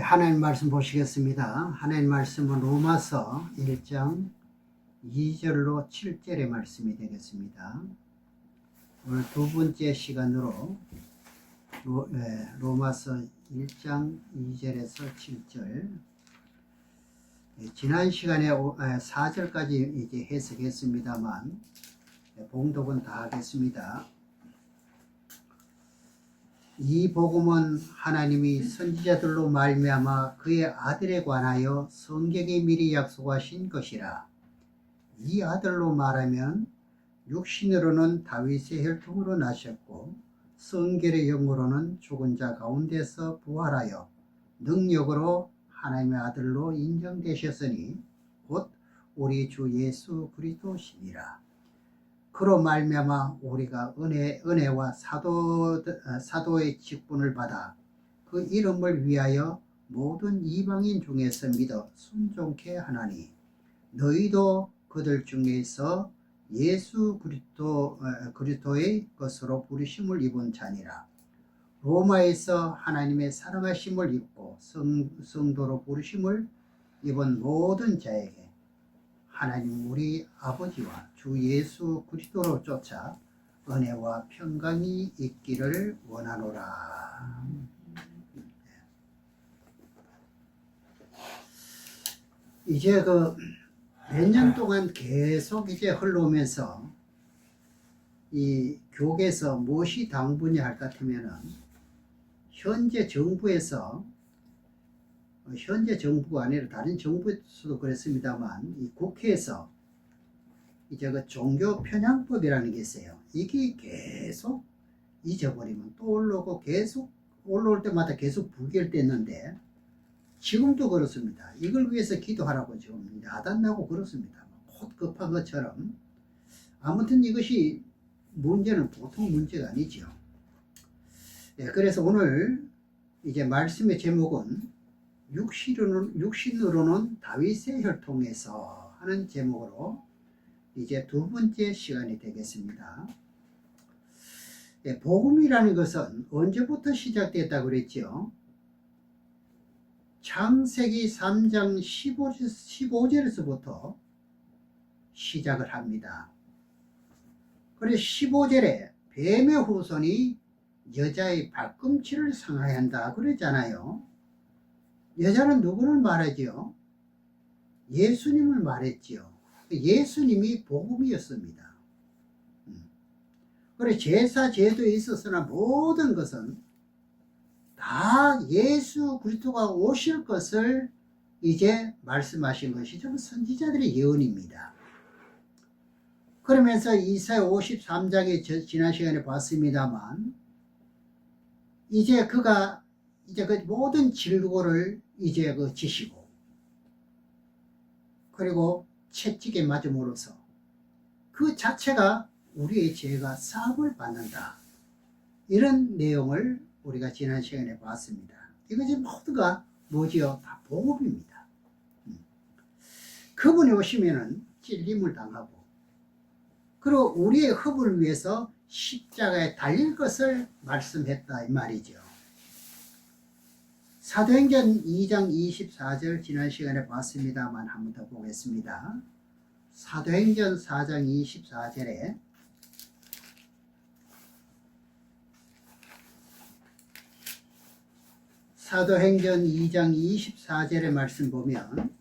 하나님 말씀 보시겠습니다. 하나님 말씀은 로마서 1장 2절로 7절의 말씀이 되겠습니다. 오늘 두 번째 시간으로 로마서 1장 2절에서 7절, 지난 시간에 4절까지 이제 해석했습니다만 봉독은 다 하겠습니다. 이 복음은 하나님이 선지자들로 말미암아 그의 아들에 관하여 성경에 미리 약속하신 것이라. 이 아들로 말하면 육신으로는 다윗의 혈통으로 나셨고 성결의 영으로는 죽은 자 가운데서 부활하여 능력으로 하나님의 아들로 인정되셨으니 곧 우리 주 예수 그리스도시니라. 그로 말미암아 우리가 은혜와 사도의 직분을 받아 그 이름을 위하여 모든 이방인 중에서 믿어 순종케 하나니, 너희도 그들 중에서 예수 그리스도의 것으로 부르심을 입은 자니라. 로마에서 하나님의 사랑하심을 입고 성도로 부르심을 입은 모든 자에게 하나님 우리 아버지와 주 예수 그리스도로 쫓아 은혜와 평강이 있기를 원하노라. 이제 몇 년 동안 계속 이제 흘러오면서 이 교계에서 무엇이 당분이 할 것 같으면은 현재 정부가 아니라 다른 정부에서도 그랬습니다만, 이 국회에서 이제 그 종교 편향법이라는 게 있어요. 이게 계속 잊어버리면 또 올라오고 계속 올라올 때마다 계속 부결됐는데, 지금도 그렇습니다. 이걸 위해서 기도하라고 지금 야단나고 그렇습니다. 곧 급한 것처럼. 아무튼 이것이 문제는 보통 문제가 아니죠. 그래서 오늘 이제 말씀의 제목은 육신으로는 다윗의 혈통에서 하는 제목으로 이제 두 번째 시간이 되겠습니다. 복음이라는 것은 언제부터 시작됐다고 그랬죠? 창세기 3장 15절에서부터 시작을 합니다. 그래서 15절에 뱀의 후손이 여자의 발꿈치를 상하게 한다 그랬잖아요. 여자는 누구를 말하지요? 예수님을 말했지요. 예수님이 복음이었습니다. 그래서 제사 제도에 있어서나 모든 것은 다 예수 그리스도가 오실 것을 이제 말씀하신 것이 좀 선지자들의 예언입니다. 그러면서 이사야 53장에 지난 시간에 봤습니다만, 이제 그가 이제 그 모든 질고를 이제 지시고, 그리고 채찍에 맞음으로써 그 자체가 우리의 죄가 사함을 받는다. 이런 내용을 우리가 지난 시간에 봤습니다. 이것이 모두가 뭐지요? 다 복음입니다. 그분이 오시면은 찔림을 당하고, 그리고 우리의 허물을 위해서 십자가에 달릴 것을 말씀했다 이 말이죠. 사도행전 2장 24절 지난 시간에 봤습니다만 한 번 더 보겠습니다. 사도행전 4장 24절에 사도행전 2장 24절의 말씀 보면,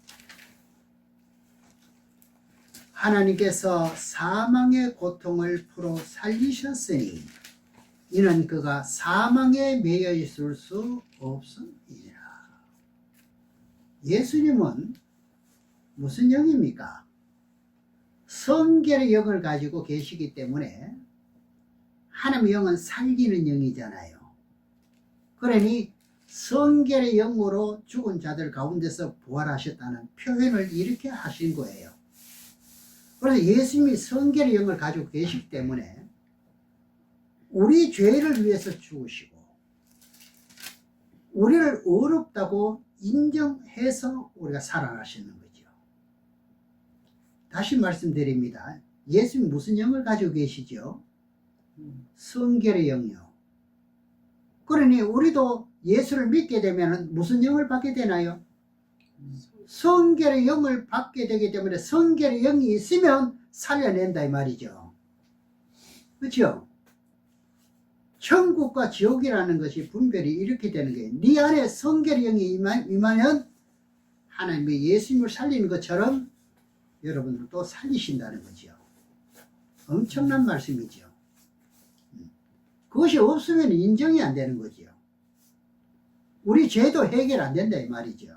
하나님께서 사망의 고통을 풀어 살리셨으니 이는 그가 사망에 매여 있을 수 없음이니라. 예수님은 무슨 영입니까? 성결의 영을 가지고 계시기 때문에 하나님의 영은 살리는 영이잖아요. 그러니 성결의 영으로 죽은 자들 가운데서 부활하셨다는 표현을 이렇게 하신 거예요. 그래서 예수님이 성결의 영을 가지고 계시기 때문에 우리 죄를 위해서 죽으시고 우리를 어렵다고 인정해서 우리가 살아가시는 거죠. 다시 말씀드립니다. 예수님 무슨 영을 가지고 계시죠? 성결의 영이요. 그러니 우리도 예수를 믿게 되면 무슨 영을 받게 되나요? 성결의 영을 받게 되기 때문에 성결의 영이 있으면 살려낸다 이 말이죠. 그렇죠? 천국과 지옥이라는 것이 분별이 이렇게 되는 거예요. 네 안에 성결의 영이 임하면 하나님이 예수님을 살리는 것처럼 여러분들도 살리신다는 거죠. 엄청난 말씀이죠. 그것이 없으면 인정이 안 되는 거죠. 우리 죄도 해결 안 된다 이 말이죠.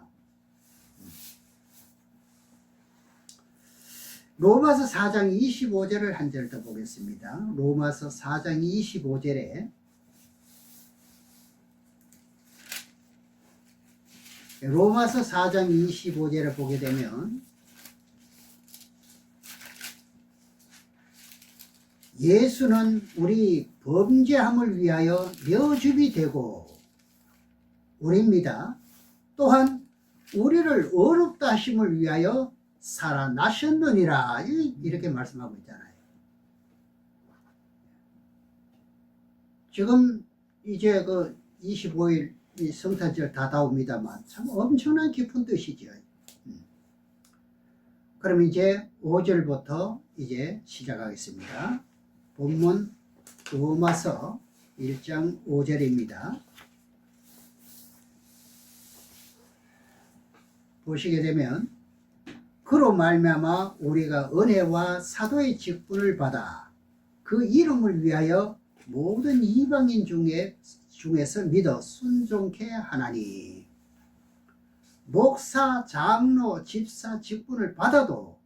로마서 4장 25절을 한 절 더 보겠습니다. 로마서 4장 25절에 로마서 4장 25절을 보게 되면 예수는 우리 범죄함을 위하여 멸줍이 되고 우리입니다. 또한 우리를 어렵다 하심을 위하여 살아나셨느니라 이렇게 말씀하고 있잖아요. 지금 이제 그 25일 이 성탄절 다 다옵니다만 참 엄청난 깊은 뜻이죠. 그럼 이제 5절부터 이제 시작하겠습니다. 본문 로마서 1장 5절입니다. 보시게 되면 그로 말미암아 우리가 은혜와 사도의 직분을 받아 그 이름을 위하여 모든 이방인 중에서 믿어 순종케 하나니 목사, 장로, 집사 직분을 받아도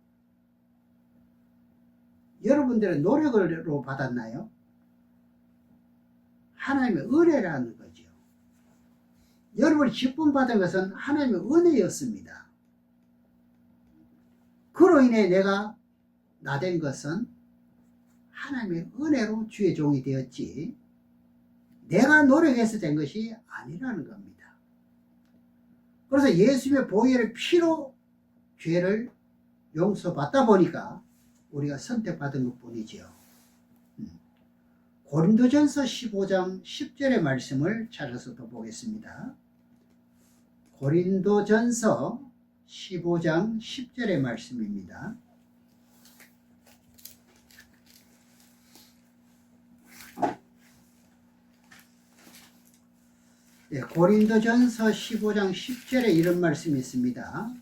여러분들의 노력으로 받았나요? 하나님의 은혜라는 거죠. 여러분이 직분 받은 것은 하나님의 은혜였습니다. 그로 인해 내가 나된 것은 하나님의 은혜로 주의 종이 되었지 내가 노력해서 된 것이 아니라는 겁니다. 그래서 예수님의 보혈의 피로 죄를 용서받다 보니까 우리가 선택받은 것뿐이지요. 고린도전서 15장 10절의 말씀을 찾아서 또 보겠습니다. 고린도전서 15장 10절의 말씀입니다. 네, 고린도전서 15장 10절에 이런 말씀이 있습니다.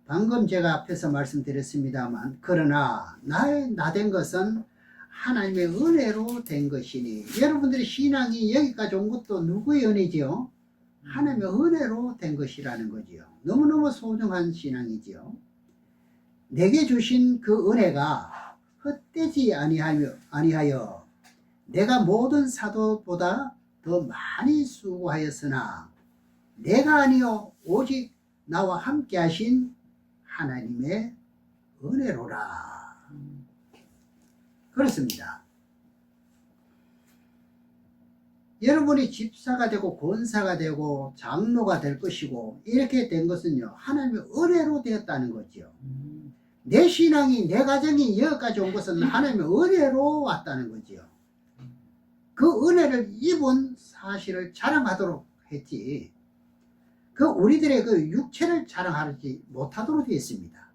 방금 제가 앞에서 말씀드렸습니다만 그러나 나 된 것은 하나님의 은혜로 된 것이니 여러분들의 신앙이 여기까지 온 것도 누구의 은혜지요? 하나님의 은혜로 된 것이라는 거지요. 너무너무 소중한 신앙이지요. 내게 주신 그 은혜가 헛되지 아니하여 내가 모든 사도보다 더 많이 수고하였으나 내가 아니요 오직 나와 함께 하신 하나님의 은혜로라. 그렇습니다. 여러분이 집사가 되고 권사가 되고 장로가 될 것이고 이렇게 된 것은요 하나님의 은혜로 되었다는 거죠. 내 신앙이 내 가정이 여기까지 온 것은 하나님의 은혜로 왔다는 거죠. 그 은혜를 입은 사실을 자랑하도록 했지 그 우리들의 그 육체를 자랑하지 못하도록 되어 있습니다.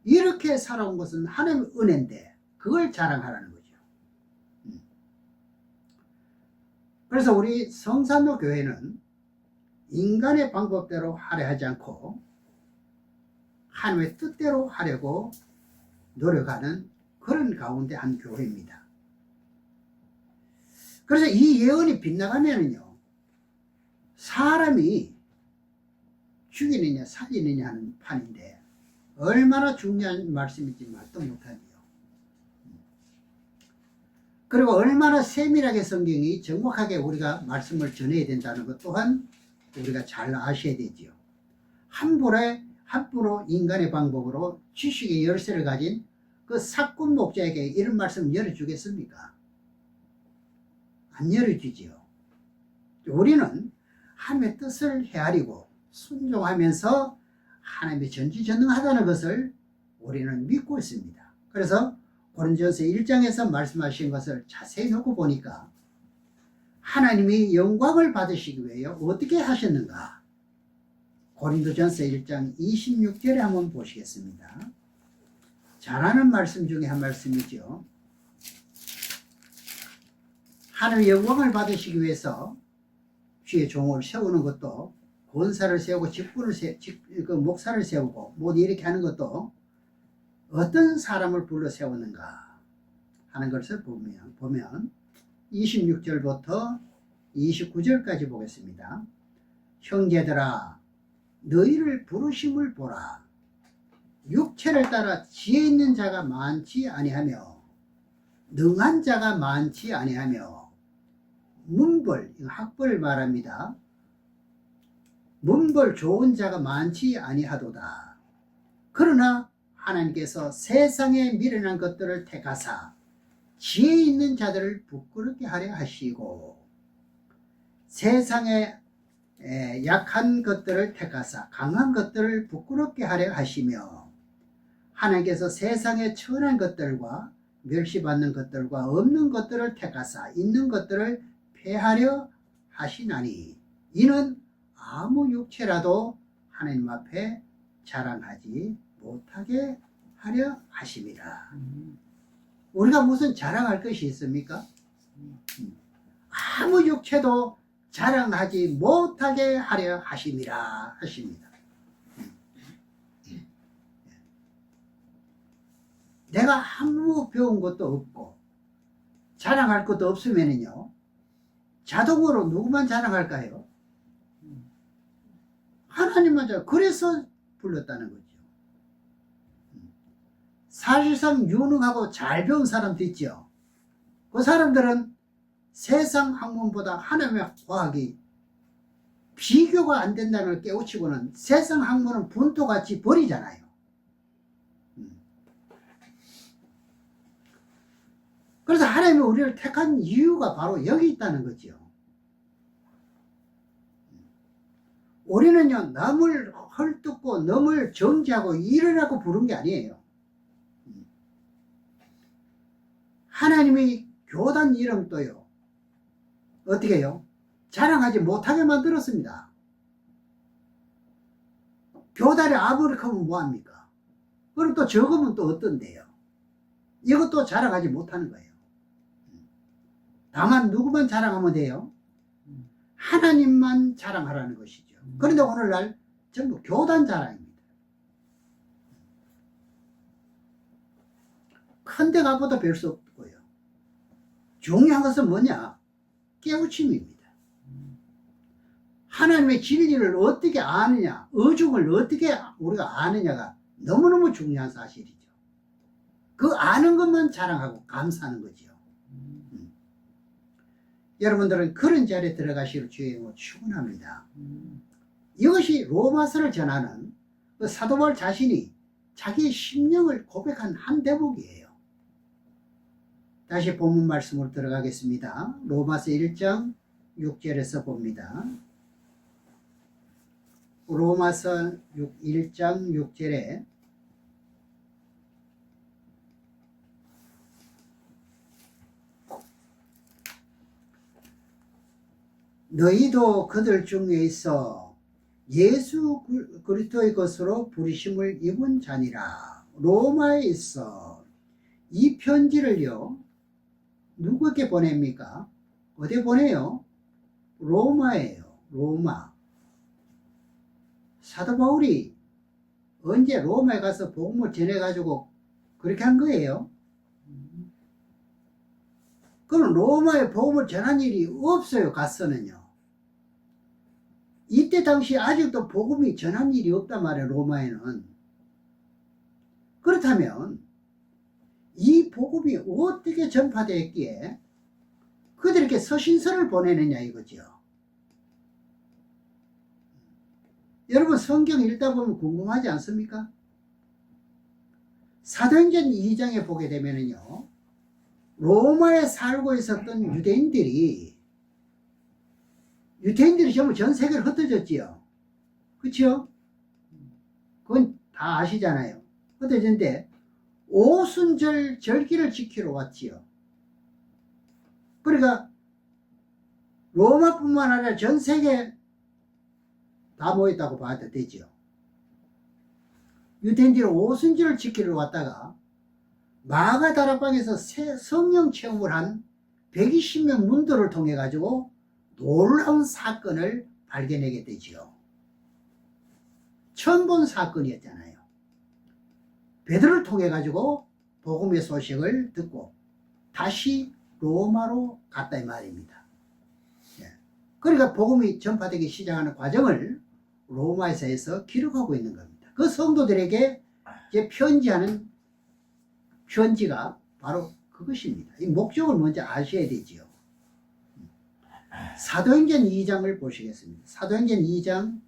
이렇게 살아온 것은 하나님의 은혜인데 그걸 자랑하라는 거죠. 그래서 우리 성산로 교회는 인간의 방법대로 하려 하지 않고 하나님의 뜻대로 하려고 노력하는 그런 가운데 한 교회입니다. 그래서 이 예언이 빗나가면은요 사람이 죽이느냐 살리느냐 하는 판인데 얼마나 중요한 말씀인지 말도 못하네요. 그리고 얼마나 세밀하게 성경이 정확하게 우리가 말씀을 전해야 된다는 것 또한 우리가 잘 아셔야 되지요. 함부로 인간의 방법으로 지식의 열쇠를 가진 그 사꾼 목자에게 이런 말씀 열어주겠습니까? 안 열어주지요. 우리는 하나님의 뜻을 헤아리고 순종하면서 하나님의 전지전능하다는 것을 우리는 믿고 있습니다. 그래서 고린도전서 1장에서 말씀하신 것을 자세히 놓고 보니까 하나님이 영광을 받으시기 위해 어떻게 하셨는가? 고린도전서 1장 26절에 한번 보시겠습니다. 잘하는 말씀 중에 한 말씀이죠. 하나님의 영광을 받으시기 위해서 주의 종을 세우는 것도, 권사를 세우고 목사를 세우고 뭐 이렇게 하는 것도 어떤 사람을 불러 세웠는가 하는 것을 보면 26절부터 29절까지 보겠습니다. 형제들아, 너희를 부르심을 보라. 육체를 따라 지혜 있는 자가 많지 아니하며 능한 자가 많지 아니하며 문벌, 학벌을 말합니다. 문벌 좋은 자가 많지 아니하도다. 그러나 하나님께서 세상에 미련한 것들을 택하사 지혜 있는 자들을 부끄럽게 하려 하시고, 세상에 약한 것들을 택하사 강한 것들을 부끄럽게 하려 하시며, 하나님께서 세상에 천한 것들과 멸시받는 것들과 없는 것들을 택하사 있는 것들을 폐하려 하시나니, 이는 아무 육체라도 하나님 앞에 자랑하지 못하게 하려 하심이라. 우리가 무슨 자랑할 것이 있습니까? 아무 육체도 자랑하지 못하게 하려 하심이라 하십니다. 내가 아무 배운 것도 없고 자랑할 것도 없으면요, 자동으로 누구만 자랑할까요? 하나님만 자랑. 그래서 불렀다는 거죠. 사실상 유능하고 잘 배운 사람도 있죠. 그 사람들은 세상 학문보다 하나님의 과학이 비교가 안 된다는 걸 깨우치고는 세상 학문은 분토같이 버리잖아요. 그래서 하나님이 우리를 택한 이유가 바로 여기 있다는 거죠. 우리는요, 남을 헐뜯고 남을 정죄하고 이러라고 부른 게 아니에요. 하나님이 교단 이름도요, 어떻게 해요? 자랑하지 못하게 만들었습니다. 교단이 아무리 크면 뭐합니까? 그럼 또 적으면 또 어떤데요? 이것도 자랑하지 못하는 거예요. 다만 누구만 자랑하면 돼요? 하나님만 자랑하라는 것이죠. 그런데 오늘날 전부 교단 자랑입니다. 큰 데 가보다 별 수 없고요. 중요한 것은 뭐냐? 깨우침입니다. 하나님의 진리를 어떻게 아느냐, 의중을 어떻게 우리가 아느냐가 너무너무 중요한 사실이죠. 그 아는 것만 자랑하고 감사하는 거죠. 여러분들은 그런 자리에 들어가시길 주의 이름으로 축원합니다. 이것이 로마서를 전하는 그 사도 바울 자신이 자기의 심령을 고백한 한 대목이에요. 다시 본문 말씀으로 들어가겠습니다. 로마서 1장 6절에서 봅니다. 로마서 1장 6절에 너희도 그들 중에 있어 예수 그리스도의 것으로 부르심을 입은 자니라. 로마에 있어. 이 편지를요, 누구에게 보냅니까? 어디 보내요? 로마예요. 로마. 사도 바울이 언제 로마에 가서 복음을 전해가지고 그렇게 한 거예요? 그럼 로마에 복음을 전한 일이 없어요. 가서는요. 이때 당시 아직도 복음이 전한 일이 없단 말이에요. 로마에는. 그렇다면 이 복음이 어떻게 전파되었기에 그들에게 서신서를 보내느냐 이거죠. 여러분, 성경 읽다 보면 궁금하지 않습니까? 사도행전 2장에 보게 되면요, 로마에 살고 있었던 유대인들이 전부 전 세계로 흩어졌지요. 그렇죠? 그건 다 아시잖아요. 흩어졌는데 오순절 절기를 지키러 왔지요. 그러니까 로마뿐만 아니라 전 세계 다 모였다고 봐도 되죠. 유대인들이 오순절을 지키러 왔다가 마가 다락방에서 성령 체험을 한 120명 문도를 통해 가지고 놀라운 사건을 발견하게 되지요. 처음 본 사건이었잖아요. 베드로를 통해 가지고 복음의 소식을 듣고 다시 로마로 갔다 이 말입니다. 그러니까 복음이 전파되기 시작하는 과정을 로마에서 해서 기록하고 있는 겁니다. 그 성도들에게 이제 편지하는 편지가 바로 그것입니다. 이 목적을 먼저 아셔야 되지요. 사도행전 2장을 보시겠습니다. 사도행전 2장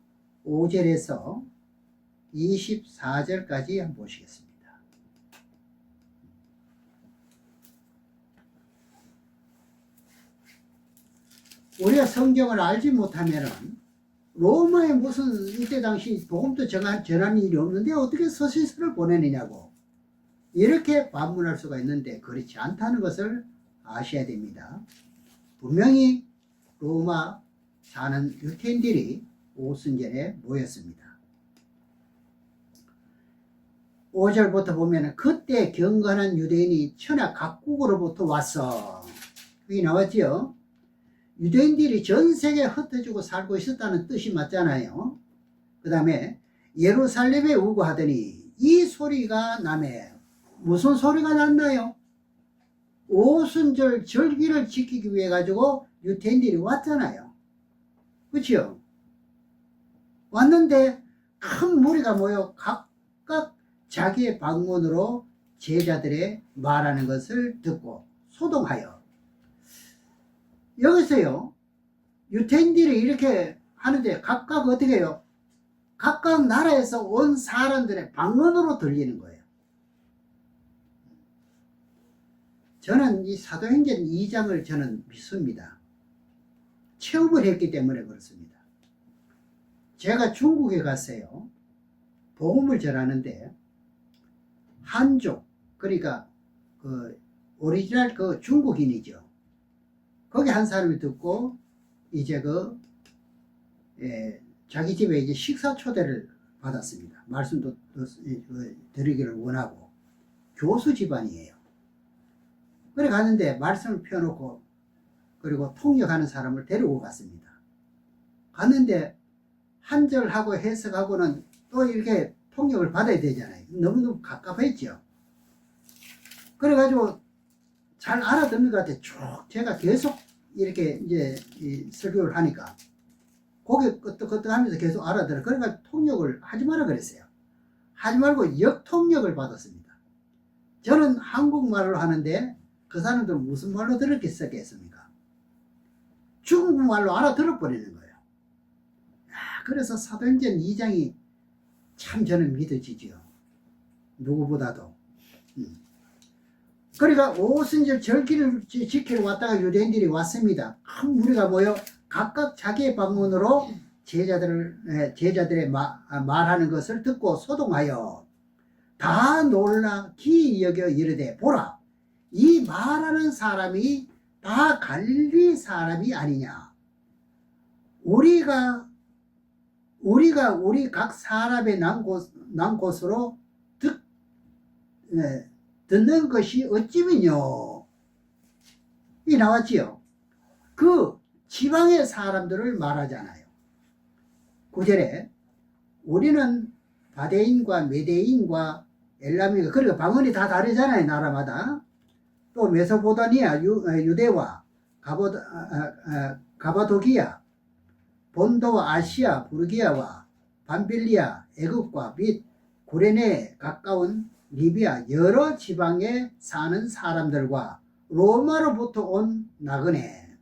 5절에서 24절까지 한번 보시겠습니다. 우리가 성경을 알지 못하면은 로마에 무슨 이때 당시 복음도 전하는 일이 없는데 어떻게 서신서를 보내느냐고 이렇게 반문할 수가 있는데 그렇지 않다는 것을 아셔야 됩니다. 분명히 로마 사는 유태인들이 오순절에 모였습니다. 5절부터 보면 그때 경건한 유대인이 천하 각국으로부터 왔어. 여기 나왔지요. 유대인들이 전 세계에 흩어지고 살고 있었다는 뜻이 맞잖아요. 그 다음에 예루살렘에 오고 하더니 이 소리가 나매. 무슨 소리가 났나요? 오순절 절기를 지키기 위해 가지고 유태인들이 왔잖아요. 그렇죠? 왔는데 큰 무리가 모여 각각 자기의 방문으로 제자들의 말하는 것을 듣고 소동하여 여기서요 유태인들이 이렇게 하는데 각각 어떻게 해요? 각각 나라에서 온 사람들의 방언으로 들리는 거예요. 저는 이 사도행전 2장을 저는 믿습니다. 체험을 했기 때문에 그렇습니다. 제가 중국에 갔어요. 복음을 전하는데 한족, 그러니까 그 오리지널 그 중국인이죠. 거기 한 사람이 듣고 이제 자기 집에 이제 식사 초대를 받았습니다. 말씀도 드리기를 원하고 교수 집안이에요. 그래 갔는데 말씀을 펴놓고 그리고 통역하는 사람을 데리고 갔습니다. 갔는데 한절하고 해석하고는 또 이렇게 통역을 받아야 되잖아요. 너무너무 갑갑했죠. 그래가지고 잘 알아듣는 것 같아요. 쭉 제가 계속 이렇게 이제 설교를 하니까 고개 끄덕끄덕 하면서 계속 알아들어. 그러니까 통역을 하지 마라 그랬어요. 하지 말고 역통역을 받았습니다. 저는 한국말로 하는데 그 사람들은 무슨 말로 들었겠습니까? 중국말로 알아들어 버리는 거예요. 그래서 사도행전 2장이 참 저는 믿어지죠. 누구보다도. 그러니까 오순절 절기를 지키러 왔다가 유대인들이 왔습니다. 큰 무리가 모여 각각 자기의 방문으로 제자들의 말하는 것을 듣고 소동하여 다 놀라 기이 여겨 이르되 보라 이 말하는 사람이 다 갈릴리 사람이 아니냐. 우리가 우리 각 사람의 난 곳으로 듣는 것이 어찌미뇨. 이 나왔지요. 그 지방의 사람들을 말하잖아요. 9절에 우리는 바데인과 메데인과 엘람인과 그리고 방언이 다 다르잖아요. 나라마다. 또 메소포타미아 유대와 가바도기아 본도와 아시아 부르기아와 밤빌리아 애굽과 및 구레네에 가까운 리비아 여러 지방에 사는 사람들과 로마로부터 온 나그네.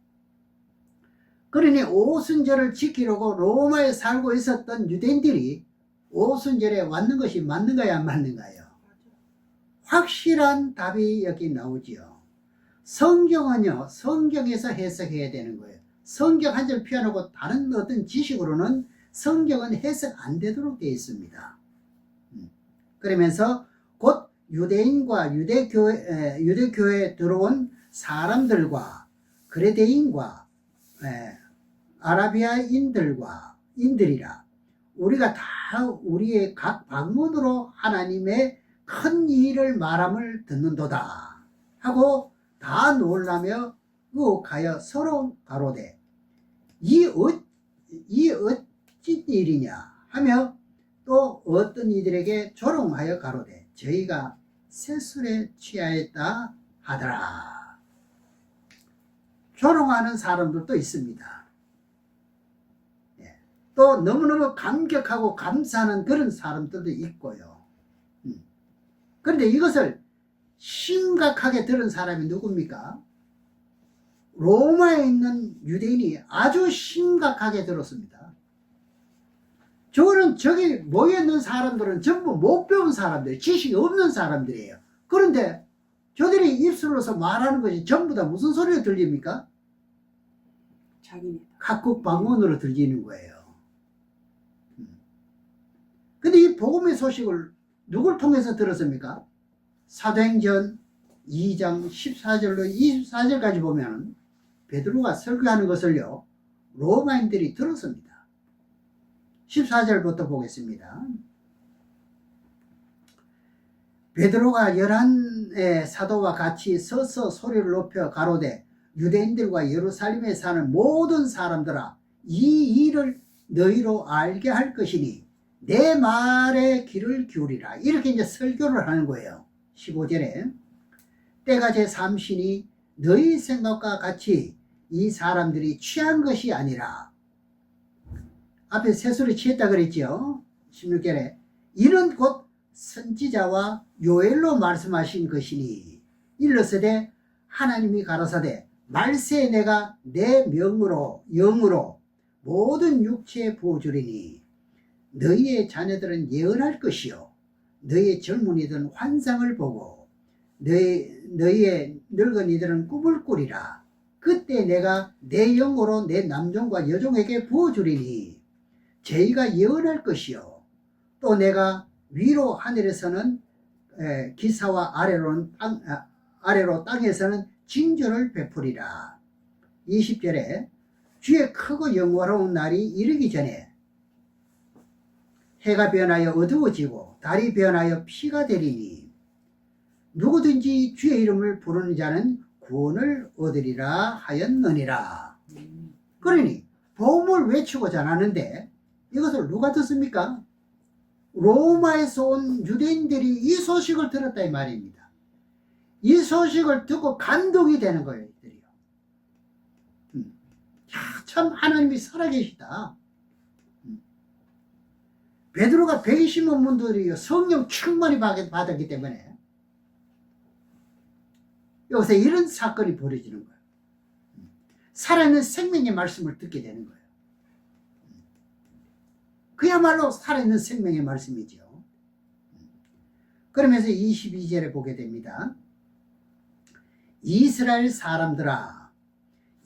그러니 오순절을 지키려고 로마에 살고 있었던 유대인들이 오순절에 왔는 것이 맞는가요, 안 맞는가요? 확실한 답이 여기 나오지요. 성경은요, 성경에서 해석해야 되는 거예요. 성경 한 절 펴놓고 다른 어떤 지식으로는 성경은 해석 안 되도록 되어 있습니다. 그러면서 곧 유대인과 유대교회에 들어온 사람들과 그레데인과 인들이라 우리가 다 우리의 각 방문으로 하나님의 큰 일을 말함을 듣는도다 하고 다 놀라며 의혹하여 서로 가로되 이 어찌 일이냐 하며 또 어떤 이들에게 조롱하여 가로되 저희가 세술에 취하였다 하더라. 조롱하는 사람들도 있습니다. 또 너무너무 감격하고 감사하는 그런 사람들도 있고요. 그런데 이것을 심각하게 들은 사람이 누굽니까? 로마에 있는 유대인이 아주 심각하게 들었습니다. 저기 모여있는 사람들은 전부 못 배운 사람들, 지식이 없는 사람들이에요. 그런데 저들이 입술로서 말하는 것이 전부 다 무슨 소리가 들립니까? 각국 방언으로 들리는 거예요. 근데 이 복음의 소식을 누굴 통해서 들었습니까? 사도행전 2장 14절로 24절까지 보면 베드로가 설교하는 것을요 로마인들이 들었습니다. 14절부터 보겠습니다. 베드로가 11의 사도와 같이 서서 소리를 높여 가로되 유대인들과 예루살렘에 사는 모든 사람들아 이 일을 너희로 알게 할 것이니 내 말에 귀를 기울이라. 이렇게 이제 설교를 하는 거예요. 15절에 때가 제3시니 너희 생각과 같이 이 사람들이 취한 것이 아니라 앞에 세술에 취했다 그랬죠. 16절에 이는 곧 선지자와 요엘로 말씀하신 것이니 일러서되 하나님이 가라사대 말세에 내가 내 영으로 모든 육체에 부어주리니 너희의 자녀들은 예언할 것이요 너희의 젊은이들은 환상을 보고 너희의 늙은이들은 꿈을 꾸리라. 그때 내가 내 영으로 내 남종과 여종에게 부어주리니 저희가 예언할 것이요 또 내가 위로 하늘에서는 기사와 아래로 땅에서는 징조를 베풀이라. 20절에 주의 크고 영화로운 날이 이르기 전에 해가 변하여 어두워지고 달이 변하여 피가 되리니 누구든지 주의 이름을 부르는 자는 구원을 얻으리라 하였느니라. 그러니 복음을 외치고자 하는데 이것을 누가 듣습니까? 로마에서 온 유대인들이 이 소식을 들었다 이 말입니다. 이 소식을 듣고 감동이 되는 거예요. 이들이요. 참 하나님이 살아계시다. 베드로가 120만 분들이 성령 충만히 받았기 때문에 여기서 이런 사건이 벌어지는 거예요. 살아있는 생명의 말씀을 듣게 되는 거예요. 그야말로 살아있는 생명의 말씀이죠. 그러면서 22절에 보게 됩니다. 이스라엘 사람들아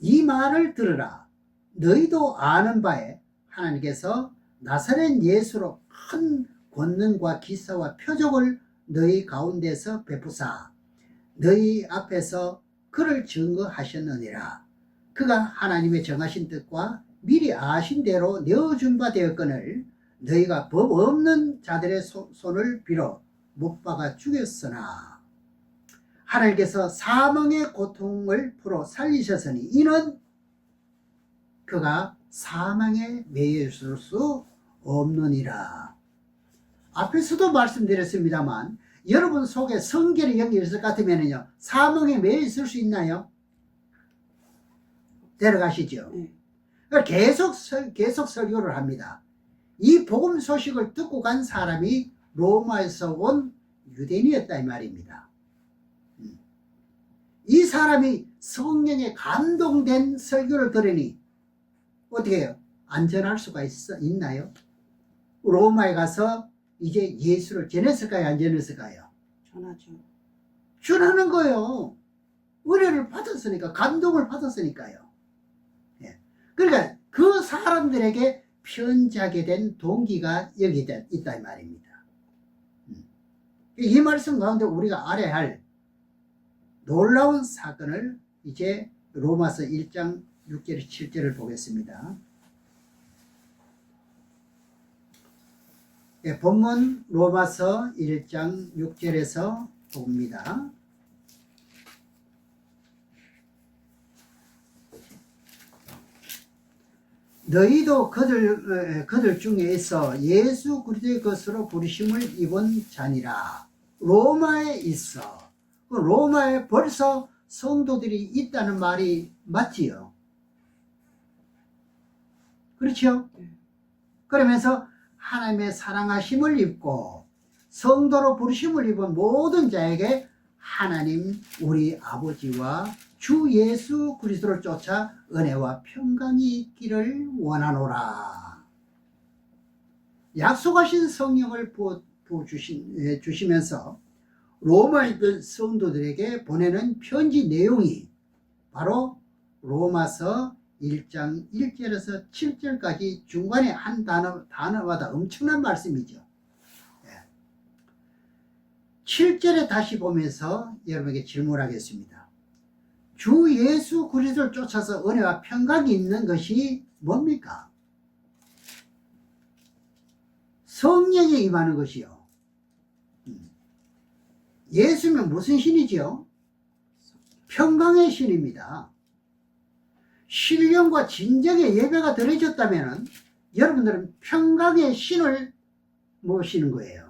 이 말을 들으라. 너희도 아는 바에 하나님께서 나사렛 예수로 큰 권능과 기사와 표적을 너희 가운데서 베푸사 너희 앞에서 그를 증거하셨느니라. 그가 하나님의 정하신 뜻과 미리 아신 대로 내어준 바 되었거늘 너희가 법 없는 자들의 손을 빌어 못 박아 죽였으나 하나님께서 사망의 고통을 풀어 살리셨으니 이는 그가 사망에 매여 있을 수 없느니라. 앞에서도 말씀드렸습니다만 여러분 속에 성결의 영이 있을 것 같으면요 사망에 매여 있을 수 있나요? 데려가시죠. 계속 설교를 합니다. 이 복음 소식을 듣고 간 사람이 로마에서 온 유대인이었다 이 말입니다. 이 사람이 성령에 감동된 설교를 들으니 어떻게 해요? 안전할 수가 있나요? 로마에 가서 이제 예수를 전했을까요? 안 전했을까요? 전하죠. 전하는 거예요. 은혜를 받았으니까, 감동을 받았으니까요. 그러니까 그 사람들에게 편지하게 된 동기가 여기 있다 이 말입니다. 이 말씀 가운데 우리가 알아야 할 놀라운 사건을 이제 로마서 1장 6절, 7절을 보겠습니다. 예, 본문 로마서 1장 6절에서 봅니다. 너희도 그들 중에 있어 예수 그리스도의 것으로 부르심을 입은 자니라. 로마에 있어. 로마에 벌써 성도들이 있다는 말이 맞지요? 그렇죠? 그러면서 하나님의 사랑하심을 입고 성도로 부르심을 입은 모든 자에게 하나님 우리 아버지와 주 예수 그리스도를 쫓아 은혜와 평강이 있기를 원하노라. 약속하신 성령을 주시면서 로마에 있던 성도들에게 보내는 편지 내용이 바로 로마서 1장 1절에서 7절까지 중간에 한 단어마다 엄청난 말씀이죠. 7절에 다시 보면서 여러분에게 질문하겠습니다. 주 예수 그리스도를 쫓아서 은혜와 평강이 있는 것이 뭡니까? 성령이 임하는 것이요. 예수는 무슨 신이지요? 평강의 신입니다. 신령과 진정의 예배가 드려졌다면 여러분들은 평강의 신을 모시는 거예요.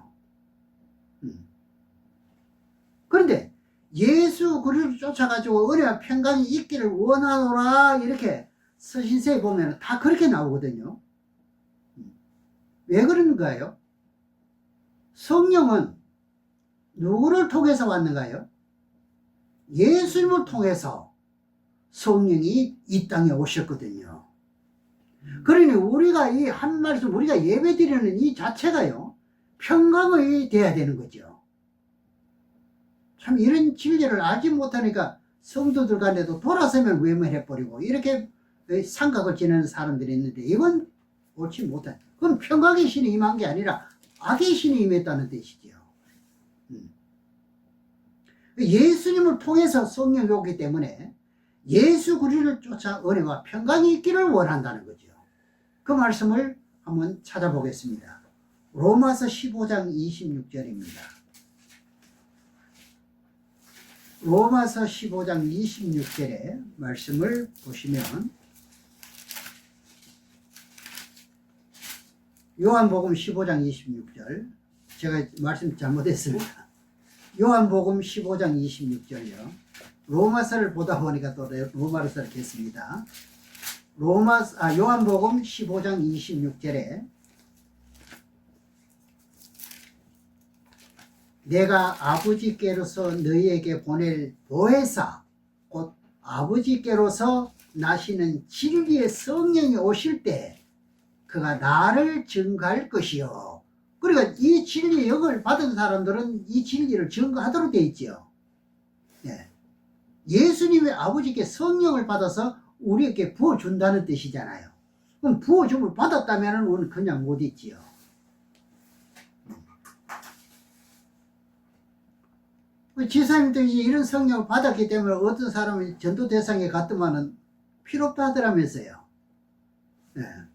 그런데 예수 그리스도를 쫓아가지고 은혜와 평강이 있기를 원하노라 이렇게 서신서에 보면 다 그렇게 나오거든요. 왜 그런가요? 성령은 누구를 통해서 왔는가요? 예수님을 통해서 성령이 이 땅에 오셨거든요. 그러니 우리가 이 한 말씀 우리가 예배 드리는 이 자체가요 평강이 돼야 되는 거죠. 참 이런 진리를 알지 못하니까 성도들 간에도 돌아서면 외면해버리고 이렇게 삼각을 지내는 사람들이 있는데 이건 옳지 못한, 그건 평강의 신이 임한 게 아니라 악의 신이 임했다는 뜻이죠. 예수님을 통해서 성령이 오기 때문에 예수 그리스도를 쫓아 은혜와 평강이 있기를 원한다는 거죠. 그 말씀을 한번 찾아보겠습니다. 로마서 15장 26절입니다. 로마서 15장 26절의 말씀을 보시면 요한복음 15장 26절, 제가 말씀 잘못했습니다. 요한복음 15장 26절이요. 로마서를 보다 보니까 또 로마서를 겠습니다. 요한복음 15장 26절에 내가 아버지께로서 너희에게 보낼 보혜사, 곧 아버지께로서 나시는 진리의 성령이 오실 때 그가 나를 증거할 것이요. 그러니까 이 진리의 영을 받은 사람들은 이 진리를 증거하도록 되어 있죠. 예수님의 아버지께 성령을 받아서 우리에게 부어준다는 뜻이잖아요. 그럼 부어줌을 받았다면 우리는 그냥 못 있지요. 지사님들이 이런 성령을 받았기 때문에 어떤 사람이 전도 대상에 갔더만은 필요 없다 하더라면서요. 한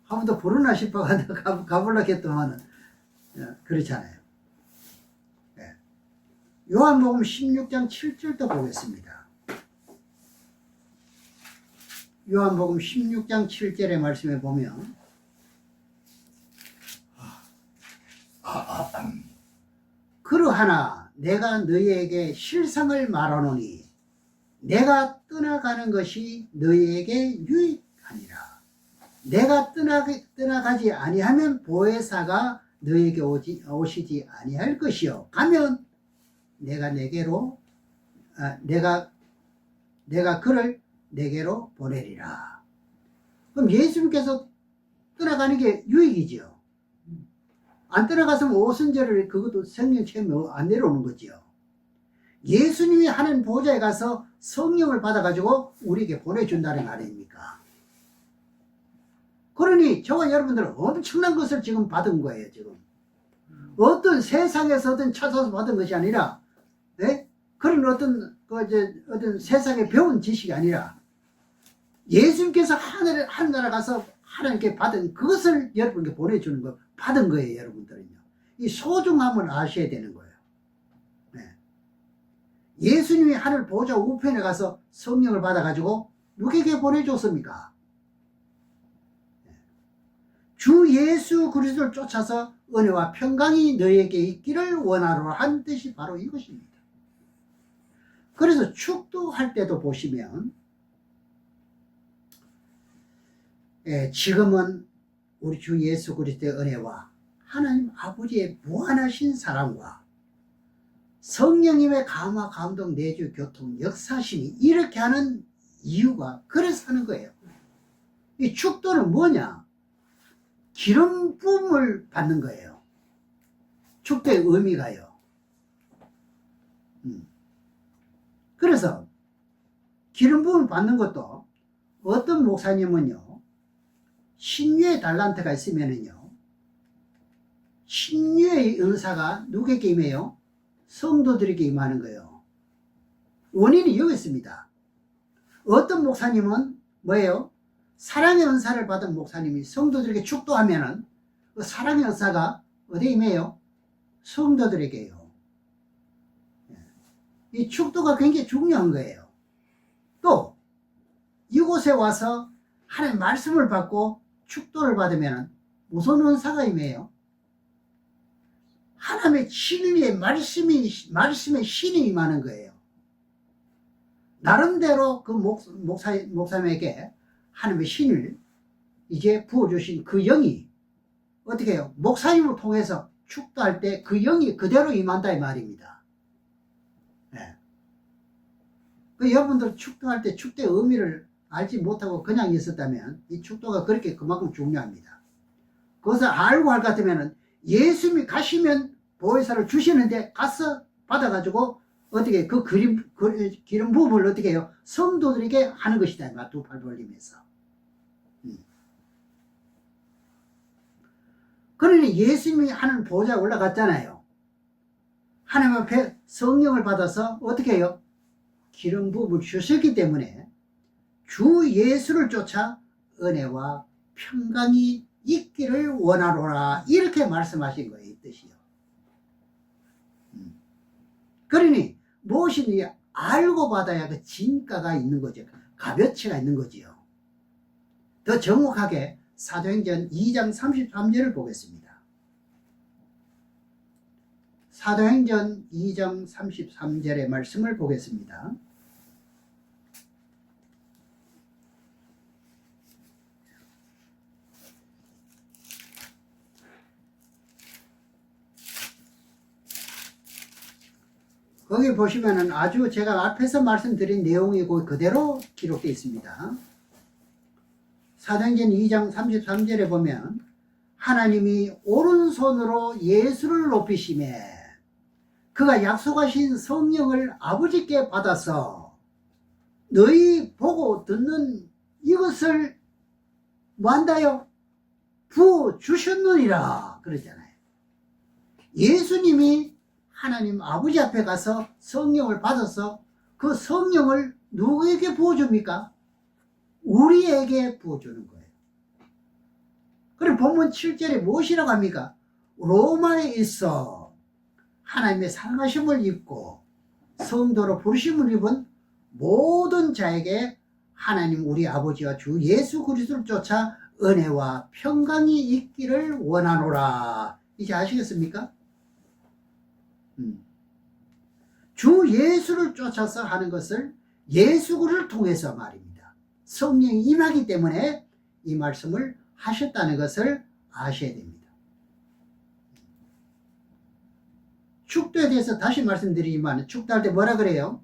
번 더 부르나 싶어 가보려고 했더만은 그렇잖아요. 요한복음 16장 7절도 보겠습니다. 요한복음 16장 7절의 말씀에 보면 그러하나 내가 너희에게 실상을 말하노니 내가 떠나가는 것이 너희에게 유익하니라. 내가 떠나가지 아니하면 보혜사가 너희에게 오시지 아니할 것이요. 가면 내가 그를 내게로 보내리라. 그럼 예수님께서 떠나가는 게 유익이죠. 안 떠나갔으면 오순절을 그것도 성령 체험이 안 내려오는 거죠. 예수님이 하는 보좌에 가서 성령을 받아가지고 우리에게 보내준다는 거 아닙니까? 그러니 저와 여러분들은 엄청난 것을 지금 받은 거예요. 지금 어떤 세상에서든 찾아서 받은 것이 아니라 그런 어떤 세상에 배운 지식이 아니라 예수님께서 하늘나라 가서 하나님께 받은 그것을 여러분께 보내주는 거 받은 거예요. 여러분들은요. 이 소중함을 아셔야 되는 거예요. 네. 예수님이 하늘 보좌 우편에 가서 성령을 받아가지고 누구에게 보내줬습니까? 네. 주 예수 그리스도를 쫓아서 은혜와 평강이 너에게 있기를 원하노라 한 뜻이 바로 이것입니다. 그래서 축도할 때도 보시면 지금은 우리 주 예수 그리스도의 은혜와 하나님 아버지의 무한하신 사랑과 성령님의 감화 감동 내주 교통 역사심이 이렇게 하는 이유가 그래서 하는 거예요. 이 축도는 뭐냐? 기름 부음을 받는 거예요. 축도의 의미가요. 그래서 기름 부음을 받는 것도 어떤 목사님은요, 신유의 달란트가 있으면은요, 신유의 은사가 누구에게 임해요? 성도들에게 임하는 거예요. 원인이 여기 있습니다. 어떤 목사님은 뭐예요? 사랑의 은사를 받은 목사님이 성도들에게 축도하면은 그 사랑의 은사가 어디에 임해요? 성도들에게요. 이 축도가 굉장히 중요한 거예요. 또 이곳에 와서 하나님의 말씀을 받고 축도를 받으면 무슨 은사가 임해요? 하나님의 진리의 말씀의 신이 임하는 거예요. 나름대로 그 목사님에게 하나님의 신을 이제 부어주신 그 영이 어떻게 해요? 목사님을 통해서 축도할 때 그 영이 그대로 임한다 이 말입니다. 네. 그 여러분들 축도할 때 축도의 의미를 알지 못하고 그냥 있었다면 이 축도가 그렇게 그만큼 중요합니다. 그것을 알고 할 것 같으면 예수님이 가시면 보혜사를 주시는데 가서 받아가지고 어떻게 그 기름 부음을 어떻게 해요? 성도들에게 하는 것이다. 두 팔 벌리면서. 그러니 예수님이 하는 보좌에 올라갔잖아요. 하나님 앞에 성령을 받아서 어떻게 해요? 기름 부음을 주셨기 때문에 주 예수를 쫓아 은혜와 평강이 있기를 원하노라 이렇게 말씀하신 거예요. 이 뜻이요. 그러니 무엇이든지 알고 받아야 그 진가가 있는 거죠. 값어치가 있는 거지요. 더 정확하게 사도행전 2장 33절을 보겠습니다. 사도행전 2장 33절의 말씀을 보겠습니다. 거기 보시면은 아주 제가 앞에서 말씀드린 내용이 그대로 기록되어 있습니다. 사도행전 2장 33절에 보면 하나님이 오른손으로 예수를 높이시매 그가 약속하신 성령을 아버지께 받아서 너희 보고 듣는 이것을 뭐한다요? 부어 주셨느니라 그러잖아요. 예수님이 하나님 아버지 앞에 가서 성령을 받아서 그 성령을 누구에게 부어줍니까? 우리에게 부어주는 거예요. 그리고 본문 7절에 무엇이라고 합니까? 로마에 있어 하나님의 사랑하심을 입고 성도로 부르심을 입은 모든 자에게 하나님 우리 아버지와 주 예수 그리스도를 쫓아 은혜와 평강이 있기를 원하노라. 이제 아시겠습니까? 주 예수를 쫓아서 하는 것을 예수 그리스도를 통해서 말입니다. 성령이 임하기 때문에 이 말씀을 하셨다는 것을 아셔야 됩니다. 축도에 대해서 다시 말씀드리지만 축도할 때 뭐라 그래요?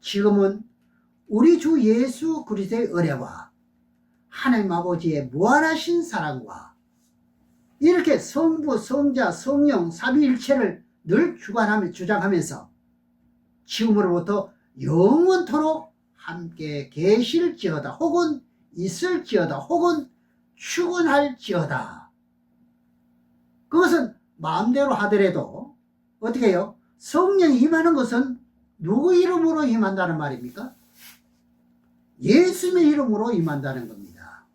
지금은 우리 주 예수 그리스도의 은혜와 하나님 아버지의 무한하신 사랑과 이렇게 성부, 성자, 성령, 삼위일체를 늘 주장하면서 지금으로부터 영원토록 함께 계실지어다 혹은 있을지어다 혹은 축원할지어다. 그것은 마음대로 하더라도 어떻게 해요? 성령이 임하는 것은 누구 이름으로 임한다는 말입니까? 예수님의 이름으로 임한다는 겁니다.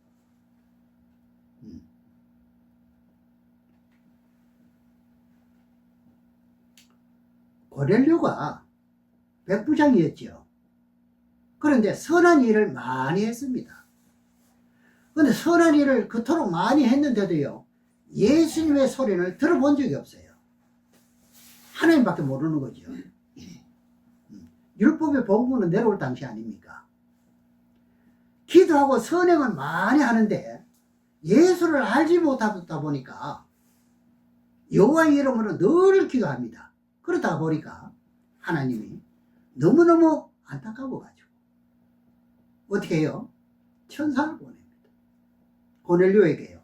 고넬료가 백부장이었죠. 그런데 선한 일을 많이 했습니다. 그런데 선한 일을 그토록 많이 했는데도요, 예수님의 소리를 들어본 적이 없어요. 하나님밖에 모르는 거죠. 율법의 복음은 내려올 당시 아닙니까? 기도하고 선행은 많이 하는데 예수를 알지 못하다 보니까 여호와의 이름으로 늘 기도합니다. 그러다 보니까 하나님이 너무너무 안타까워 가지고 어떻게 해요? 천사를 보냅니다. 고넬료에게요.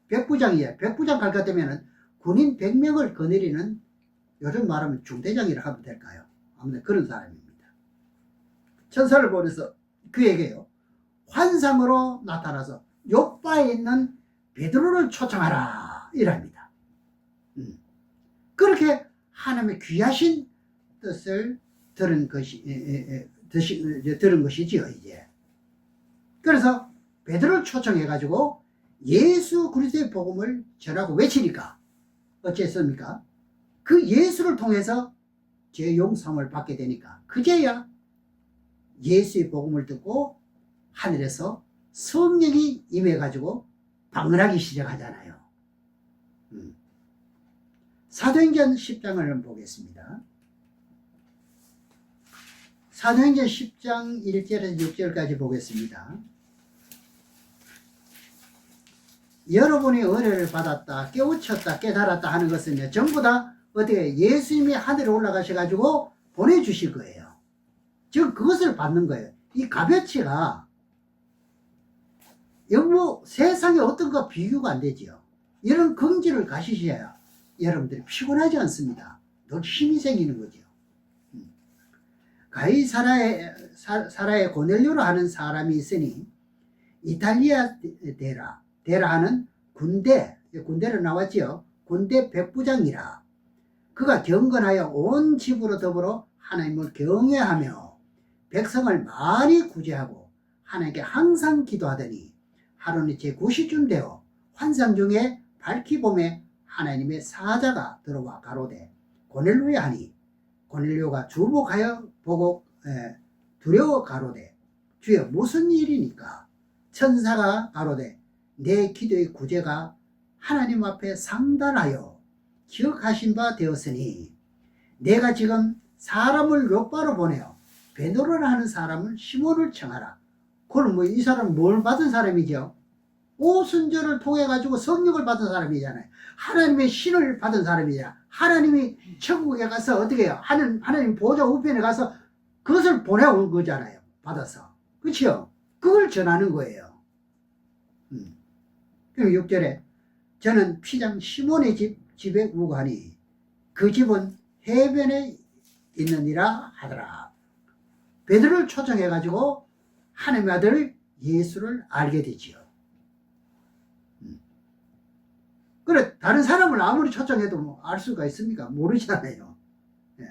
백부장이에요. 백부장 갈 것 같으면 군인 100명을 거느리는, 요즘 말하면 중대장이라 하면 될까요? 아무튼 그런 사람입니다. 천사를 보내서 그에게요, 환상으로 나타나서 요바에 있는 베드로를 초청하라 이랍니다. 그렇게 하나님의 귀하신 뜻을 들은 것이지요, 이제. 그래서 베드로를 초청해 가지고 예수 그리스도의 복음을 전하고 외치니까 어쨌습니까? 그 예수를 통해서 죄 용서함을 받게 되니까 그제야 예수의 복음을 듣고 하늘에서 성령이 임해 가지고 방언하기 시작하잖아요. 사도행전 10장을 한번 보겠습니다. 사도행전 10장 1절에서 6절까지 보겠습니다. 여러분이 은혜를 받았다, 깨우쳤다, 깨달았다 하는 것은 전부 다 어떻게 예수님이 하늘에 올라가셔가지고 보내주실 거예요. 지금 그것을 받는 거예요. 이 값어치가 뭐 세상에 어떤 거 비교가 안 되지요. 이런 긍지를 가지셔야 여러분들이 피곤하지 않습니다. 더 힘이 생기는 거죠. 가이사라의 고넬료로 하는 사람이 있으니 이탈리아 데라 하는 군대로 나왔지요. 군대 백부장이라. 그가 경건하여 온 집으로 더불어 하나님을 경외하며 백성을 많이 구제하고 하나님께 항상 기도하더니 하루는 제9시쯤 되어 환상 중에 밝히 봄에 하나님의 사자가 들어와 가로되 고넬료야 하니, 고넬료가 주목하여 보고 두려워 가로되 주여 무슨 일이니까? 천사가 가로되 내 기도의 구제가 하나님 앞에 상달하여 기억하신 바 되었으니 내가 지금 사람을 요바로 보내어 베드로라 하는 사람을 시몬을 청하라. 그럼 뭐 이 사람은 뭘 받은 사람이죠? 오순절을 통해 가지고 성령을 받은 사람이잖아요. 하나님의 신을 받은 사람이잖아요. 하나님이 천국에 가서 어떻게 해요? 하나님 보좌 우편에 가서 그것을 보내온 거잖아요. 받아서. 그렇죠? 그걸 전하는 거예요. 그리고 6절에 저는 피장 시몬의 집에 우가니 그 집은 해변에 있느니라 하더라. 베드로를 초청해 가지고 하나님의 아들 예수를 알게 되지요. 그래, 다른 사람을 아무리 초청해도 뭐 알 수가 있습니까? 모르잖아요. 예.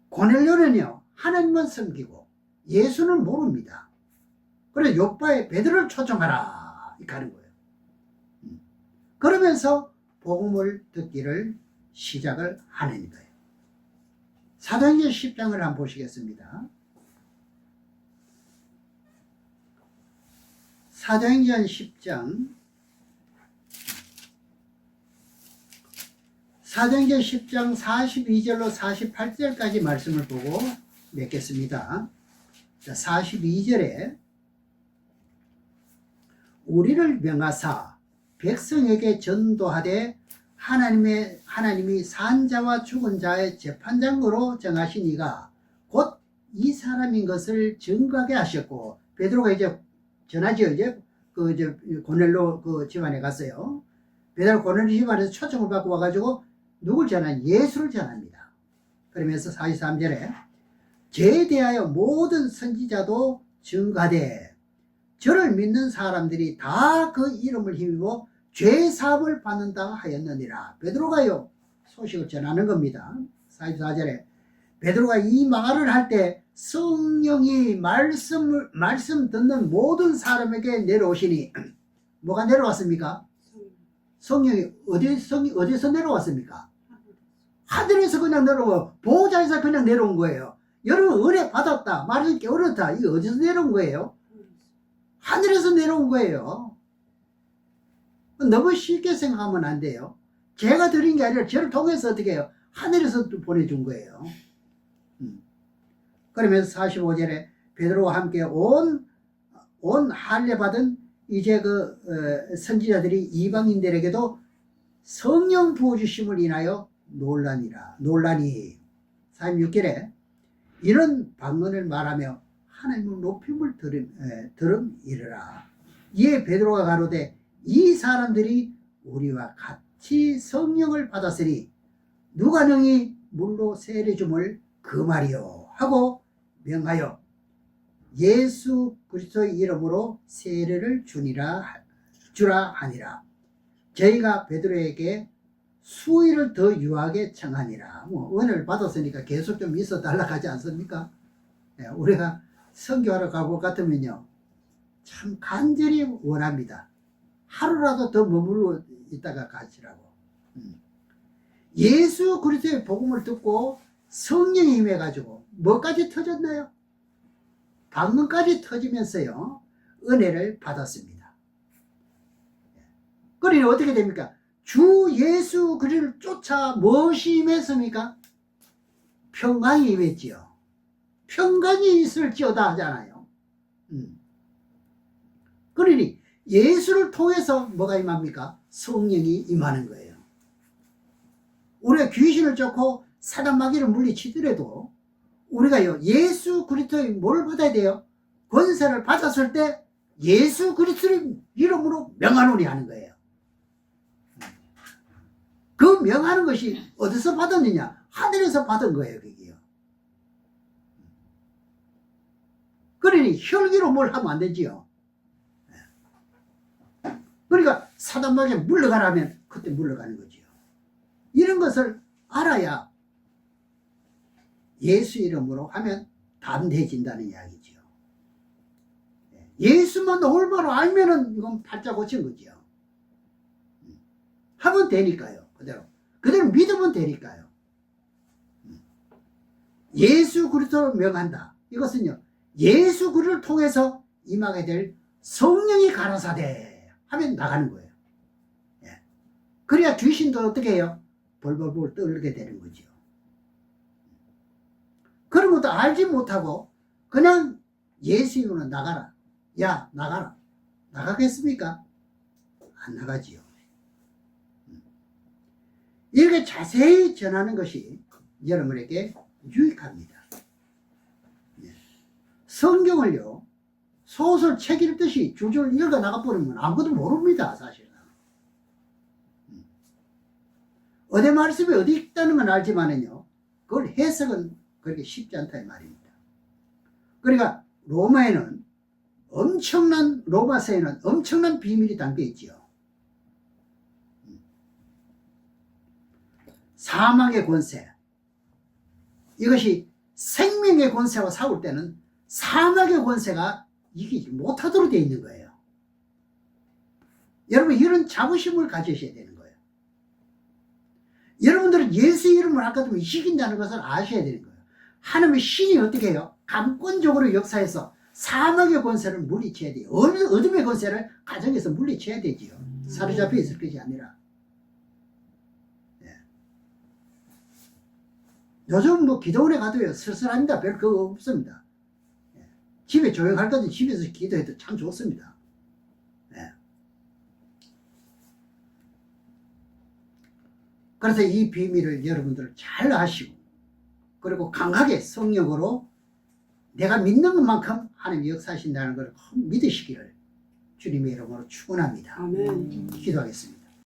고넬료는요, 하나님만 섬기고 예수는 모릅니다. 그래, 요바에 베드로를 초청하라 이렇게 하는 거예요. 그러면서 복음을 듣기를 시작을 하는 거예요. 사도행전 10장을 한번 보시겠습니다. 사도행전 10장 사도행전 10장 42절로 48절까지 말씀을 보고 맺겠습니다. 자, 42절에 우리를 명하사 백성에게 전도하되 하나님이 산자와 죽은 자의 재판장으로 정하신 이가 곧 이 사람인 것을 증거하게 하셨고, 베드로가 이제 전하지요. 이제 고넬료 그 집안에 갔어요. 베드로 고넬료 집안에서 초청을 받고 와가지고 누굴 전하냐? 예수를 전합니다. 그러면서 43절에 죄에 대하여 모든 선지자도 증거하되 저를 믿는 사람들이 다 그 이름을 힘입어 죄 사함을 받는다 하였느니라. 베드로가요 소식을 전하는 겁니다. 44절에 베드로가 이 말을 할 때 성령이 말씀 듣는 모든 사람에게 내려오시니 뭐가 내려왔습니까? 성령이 어디서 내려왔습니까? 하늘에서 그냥 내려오고 보호자에서 그냥 내려온 거예요. 여러분 은혜 받았다 말하기 어렵다. 이거 어디서 내려온 거예요? 하늘에서 내려온 거예요. 너무 쉽게 생각하면 안 돼요. 제가 드린 게 아니라 저를 통해서 어떻게 해요? 하늘에서 보내준 거예요. 그러면서 45절에 베드로와 함께 온 할례 받은 이제 선지자들이 이방인들에게도 성령 부어주심을 인하여 논란이 46절에 이런 방언을 말하며 하나님을 높임을 들음이르라. 이에 베드로가 가로되 이 사람들이 우리와 같이 성령을 받았으니 누가 능히 물로 세례 줌을 그 말이요 하고 명하여 예수 그리스도의 이름으로 세례를 주라 하니라. 저희가 베드로에게 수의를 더 유하게 청하니라. 은혜를 받았으니까 계속 좀 있어 달라 하지 않습니까? 네, 우리가 선교하러 가고 같으면요 참 간절히 원합니다. 하루라도 더 머물러 있다가 가시라고. 예수 그리스도의 복음을 듣고 성령이 임해가지고 뭐까지 터졌나요? 방언까지 터지면서요 은혜를 받았습니다. 그러니 어떻게 됩니까? 주 예수 그리스도를 쫓아 무엇이 임했습니까? 평강이 임했지요. 평강이 있을지어다 하잖아요. 그러니 예수를 통해서 뭐가 임합니까? 성령이 임하는 거예요. 우리가 귀신을 쫓고 사단 마귀를 물리치더라도 우리가요 예수 그리스도의 뭘 받아야 돼요? 권세를 받았을 때 예수 그리스도의 이름으로 명하노니 하는 거예요. 그 명하는 것이 어디서 받았느냐? 하늘에서 받은 거예요. 그게요. 그러니 혈기로 뭘 하면 안 되지요. 그러니까 사단 마귀에 물러가라면 그때 물러가는 거지요. 이런 것을 알아야 예수 이름으로 하면 담대해진다는 이야기죠. 예수만 올바로 알면은 이건 팔자 고친 거죠. 하면 되니까요. 그대로 믿으면 되니까요. 예수 그리스도를 명한다. 이것은요 예수 그리스도를 통해서 임하게 될 성령이 가라사대 하면 나가는 거예요. 그래야 귀신도 어떻게 해요? 벌벌벌 떨게 되는 거죠. 그런 것도 알지 못하고 그냥 예수 이름으로 나가라. 야 나가라. 나가겠습니까? 안 나가지요. 이렇게 자세히 전하는 것이 여러분에게 유익합니다. 성경을요 소설 책 읽듯이 줄줄 읽어 나가버리면 아무것도 모릅니다. 사실은 어디 말씀이 어디 있다는 건 알지만은요 그걸 해석은 그렇게 쉽지 않다 이 말입니다. 그러니까 로마서에는 엄청난 비밀이 담겨 있지요. 사망의 권세, 이것이 생명의 권세와 싸울 때는 사망의 권세가 이기지 못하도록 되어 있는 거예요. 여러분 이런 자부심을 가지셔야 되는 거예요. 여러분들은 예수 이름을 아까도 이긴다는 것을 아셔야 되는 거예요. 하나님의 신이 어떻게 해요? 감권적으로 역사해서 사망의 권세를 물리쳐야 돼요. 어둠의 권세를 가정에서 물리쳐야 되지요. 사로잡혀 있을 것이 아니라. 요즘 기도원에 가도요 쓸쓸합니다. 별 그거 없습니다. 집에 조용할 때도 집에서 기도해도 참 좋습니다. 그래서 이 비밀을 여러분들 잘 아시고 그리고 강하게 성령으로 내가 믿는 것만큼 하나님이 역사하신다는 걸 믿으시기를 주님의 이름으로 축원합니다. 아멘. 기도하겠습니다.